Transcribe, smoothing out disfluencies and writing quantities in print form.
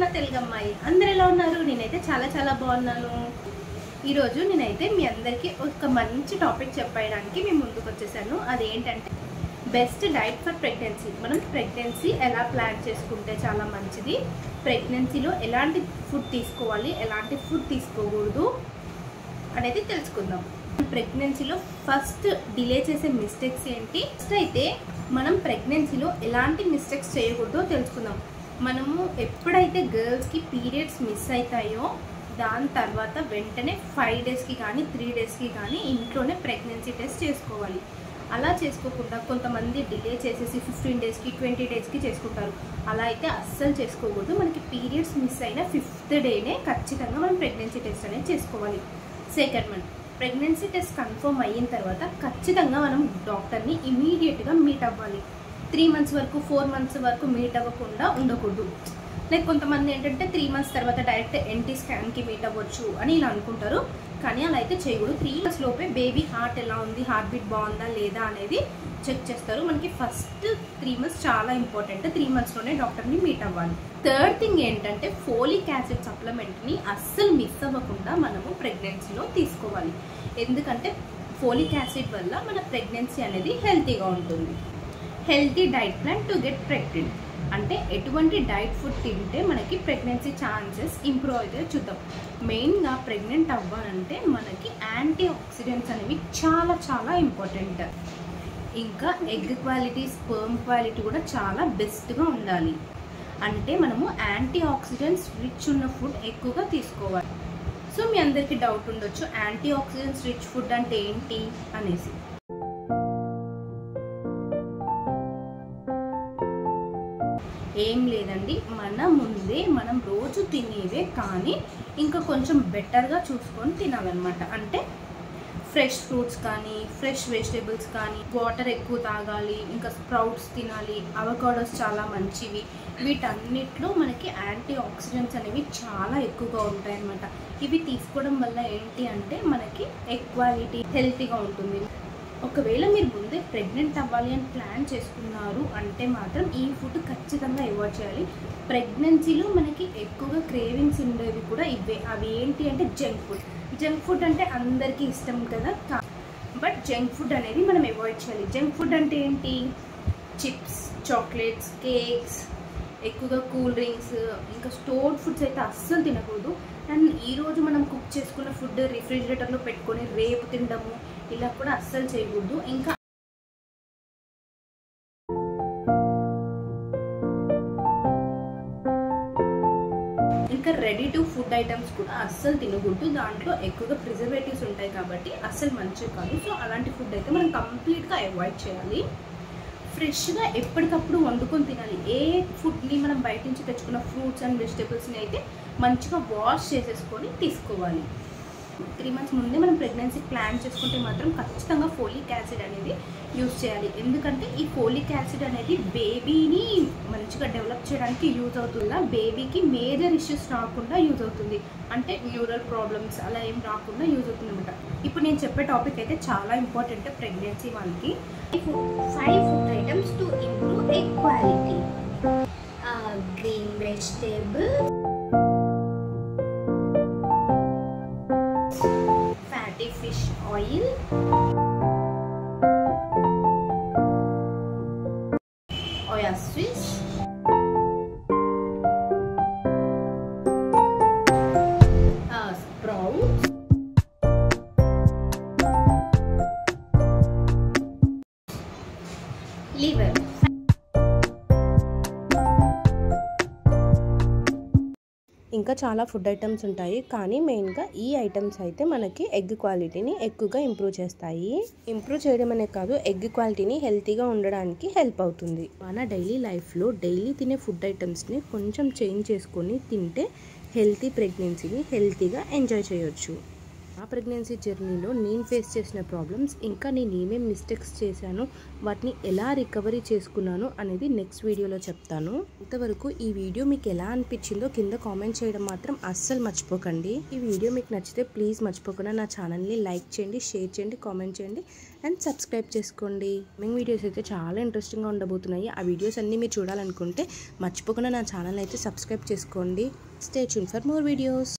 స్వప్న తెలుగమ్మాయి అందరూ ఎలా ఉన్నారు? నేనైతే చాలా బాగున్నాను. ఈరోజు నేనైతే మీ అందరికీ ఒక మంచి టాపిక్ చెప్పడానికి మీ ముందుకు వచ్చేసాను. అదేంటంటే బెస్ట్ డైట్ ఫర్ ప్రెగ్నెన్సీ. మనం ప్రెగ్నెన్సీ ఎలా ప్లాన్ చేసుకుంటే చాలా మంచిది, ప్రెగ్నెన్సీలో ఎలాంటి ఫుడ్ తీసుకోవాలి, ఎలాంటి ఫుడ్ తీసుకోకూడదు అనేది తెలుసుకుందాం. ప్రెగ్నెన్సీలో ఫస్ట్ డిలే చేసే మిస్టేక్స్ ఏంటి, ఫస్ట్ అయితే మనం ప్రెగ్నెన్సీలో ఎలాంటి మిస్టేక్స్ చేయకూడదో తెలుసుకుందాం. మనము ఎప్పుడైతే గర్ల్స్కి పీరియడ్స్ మిస్ అవుతాయో దాని తర్వాత వెంటనే 5 డేస్కి కానీ 3 డేస్కి కానీ ఇంట్లోనే ప్రెగ్నెన్సీ టెస్ట్ చేసుకోవాలి. అలా చేసుకోకుండా కొంతమంది డిలే చేసేసి 15 డేస్కి 20 డేస్కి చేసుకుంటారు. అలా అయితే అస్సలు చేసుకోకూడదు. మనకి పీరియడ్స్ మిస్ అయిన 5th డేనే ఖచ్చితంగా మనం ప్రెగ్నెన్సీ టెస్ట్ అనేది చేసుకోవాలి. Second one, pregnancy test confirm అయిన తర్వాత ఖచ్చితంగా మనం డాక్టర్ని ఇమీడియట్గా మీట్ అవ్వాలి. 3 మంత్స్ వరకు 4 మంత్స్ వరకు మీట్ అవ్వకుండా ఉండకూడదు. లైక్ కొంతమంది ఏంటంటే 3 మంత్స్ తర్వాత డైరెక్ట్ ఎన్టీ స్కాన్కి మీట్ అవ్వచ్చు అని ఇలా అనుకుంటారు, కానీ అలా అయితే చేయకూడదు. 3 మంత్స్ లోపే బేబీ హార్ట్ ఎలా ఉంది, హార్ట్ బీట్ బాగుందా లేదా అనేది చెక్ చేస్తారు. మనకి ఫస్ట్ 3 మంత్స్ చాలా ఇంపార్టెంట్. 3 మంత్స్లోనే డాక్టర్ని మీట్ అవ్వాలి. థర్డ్ థింగ్ ఏంటంటే ఫోలిక్ యాసిడ్ సప్లిమెంట్ని అస్సలు మిస్ అవ్వకుండా మనము ప్రెగ్నెన్సీలో తీసుకోవాలి. ఎందుకంటే ఫోలిక్ యాసిడ్ వల్ల మన ప్రెగ్నెన్సీ అనేది హెల్తీగా ఉంటుంది. Healthy diet plan to get pregnant అంటే ఎటువంటి డైట్ ఫుడ్ తింటే మనకి ప్రెగ్నెన్సీ ఛాన్సెస్ ఇంప్రూవ్ అయితే చూద్దాం. మెయిన్గా ప్రెగ్నెంట్ అవ్వాలంటే మనకి యాంటీ ఆక్సిడెంట్స్ అనేవి చాలా ఇంపార్టెంట్. ఇంకా ఎగ్ క్వాలిటీ, స్పర్మ్ క్వాలిటీ కూడా చాలా బెస్ట్గా ఉండాలి. అంటే మనము యాంటీ ఆక్సిడెంట్స్ రిచ్ ఉన్న ఫుడ్ ఎక్కువగా తీసుకోవాలి. సో మీ అందరికీ డౌట్ ఉండొచ్చు, యాంటీ ఆక్సిడెంట్స్ రిచ్ ఫుడ్ అంటే ఏంటి అనేసి. ఏం లేదండి, మన ముందే మనం రోజు తినేవే కానీ ఇంకా కొంచెం బెటర్గా చూసుకొని తినాలన్నమాట. అంటే ఫ్రెష్ ఫ్రూట్స్ కానీ, ఫ్రెష్ వెజిటేబుల్స్ కానీ, వాటర్ ఎక్కువ తాగాలి, ఇంకా స్ప్రౌట్స్ తినాలి, అవకాడోస్ చాలా మంచివి. వీటన్నిటిలో మనకి యాంటీ ఆక్సిడెంట్స్ అనేవి చాలా ఎక్కువగా ఉంటాయన్నమాట. ఇవి తీసుకోవడం వల్ల ఏంటి అంటే మనకి ఎగ్ క్వాలిటీ హెల్తీగా ఉంటుంది. ఒకవేళ మీరు ముందే ప్రెగ్నెంట్ అవ్వాలి అని ప్లాన్ చేసుకున్నారు అంటే మాత్రం ఈ ఫుడ్ ఖచ్చితంగా అవాయిడ్ చేయాలి. ప్రెగ్నెన్సీలో మనకి ఎక్కువగా క్రేవింగ్స్ ఉండేవి కూడా ఇవే. అవి ఏంటి అంటే జంక్ ఫుడ్. జంక్ ఫుడ్ అంటే అందరికీ ఇష్టం కదా, బట్ జంక్ ఫుడ్ అనేది మనం అవాయిడ్ చేయాలి. జంక్ ఫుడ్ అంటే ఏంటి? చిప్స్, చాక్లెట్స్, కేక్స్, ఎక్కువగా కూల్ డ్రింక్స్, ఇంకా స్టోర్డ్ ఫుడ్స్ అయితే అస్సలు తినకూడదు. అండ్ ఈరోజు మనం కుక్ చేసుకున్న ఫుడ్ రిఫ్రిజిరేటర్లో పెట్టుకొని రేపు తినడము ఇలా కూడా అస్సలు చేయకూడదు. ఇంకా రెడీ టు ఫుడ్ ఐటమ్స్ కూడా అస్సలు తినకూడదు. దాంట్లో ఎక్కువగా ప్రిజర్వేటివ్స్ ఉంటాయి కాబట్టి అస్సలు మంచివి కాదు. సో అలాంటి ఫుడ్ అయితే మనం కంప్లీట్గా అవాయిడ్ చేయాలి. ఫ్రెష్గా ఎప్పటికప్పుడు వండుకొని తినాలి. ఏ ఫుడ్ని మనం బయట నుంచి తెచ్చుకున్న ఫ్రూట్స్ అండ్ వెజిటేబుల్స్ని అయితే మంచిగా వాష్ చేసేసుకొని తీసుకోవాలి. 3 మంత్స్ ముందే మనం ప్రెగ్నెన్సీ ప్లాన్ చేసుకుంటే మాత్రం ఖచ్చితంగా ఫోలిక్ యాసిడ్ అనేది యూజ్ చేయాలి. ఎందుకంటే ఈ ఫోలిక్ యాసిడ్ అనేది బేబీని మంచిగా డెవలప్ చేయడానికి యూజ్ అవుతుందా, బేబీకి మేజర్ ఇష్యూస్ రాకుండా యూజ్ అవుతుంది. అంటే న్యూరల్ ప్రాబ్లమ్స్ అలా ఏం రాకుండా యూజ్ అవుతుంది అనమాట. ఇప్పుడు నేను చెప్పే టాపిక్ అయితే చాలా ఇంపార్టెంట్ ప్రెగ్నెన్సీ వాళ్ళకి. 5 food items to improve egg quality. Green vegetable, fatty fish oil, oasis, sprouts, liver. ఇంకా చాలా ఫుడ్ ఐటమ్స్ ఉంటాయి, కానీ మెయిన్గా ఈ ఐటమ్స్ అయితే మనకి ఎగ్ క్వాలిటీని ఎక్కువగా ఇంప్రూవ్ చేస్తాయి. ఇంప్రూవ్ చేయడం అనే కాదు, ఎగ్ క్వాలిటీని హెల్తీగా ఉండడానికి హెల్ప్ అవుతుంది. మన డైలీ లైఫ్లో డైలీ తినే ఫుడ్ ఐటమ్స్ని కొంచెం చేంజ్ చేసుకొని తింటే హెల్తీ ప్రెగ్నెన్సీని హెల్తీగా ఎంజాయ్ చేయొచ్చు. నా ప్రెగ్నెన్సీ జర్నీలో నేను ఫేస్ చేసిన ప్రాబ్లమ్స్, ఇంకా నేను ఏమేమి మిస్టేక్స్ చేశాను, వాటిని ఎలా రికవరీ చేసుకున్నాను అనేది నెక్స్ట్ వీడియోలో చెప్తాను. ఇంతవరకు ఈ వీడియో మీకు ఎలా అనిపించిందో కింద కామెంట్ చేయడం మాత్రం అస్సలు మర్చిపోకండి. ఈ వీడియో మీకు నచ్చితే ప్లీజ్ మర్చిపోకుండా నా ఛానల్ని లైక్ చేయండి, షేర్ చేయండి, కామెంట్ చేయండి అండ్ సబ్స్క్రైబ్ చేసుకోండి. మేము వీడియోస్ అయితే చాలా ఇంట్రెస్టింగ్గా ఉండబోతున్నాయి. ఆ వీడియోస్ అన్నీ మీరు చూడాలనుకుంటే మర్చిపోకుండా నా ఛానల్ అయితే సబ్స్క్రైబ్ చేసుకోండి. Stay tune for more videos.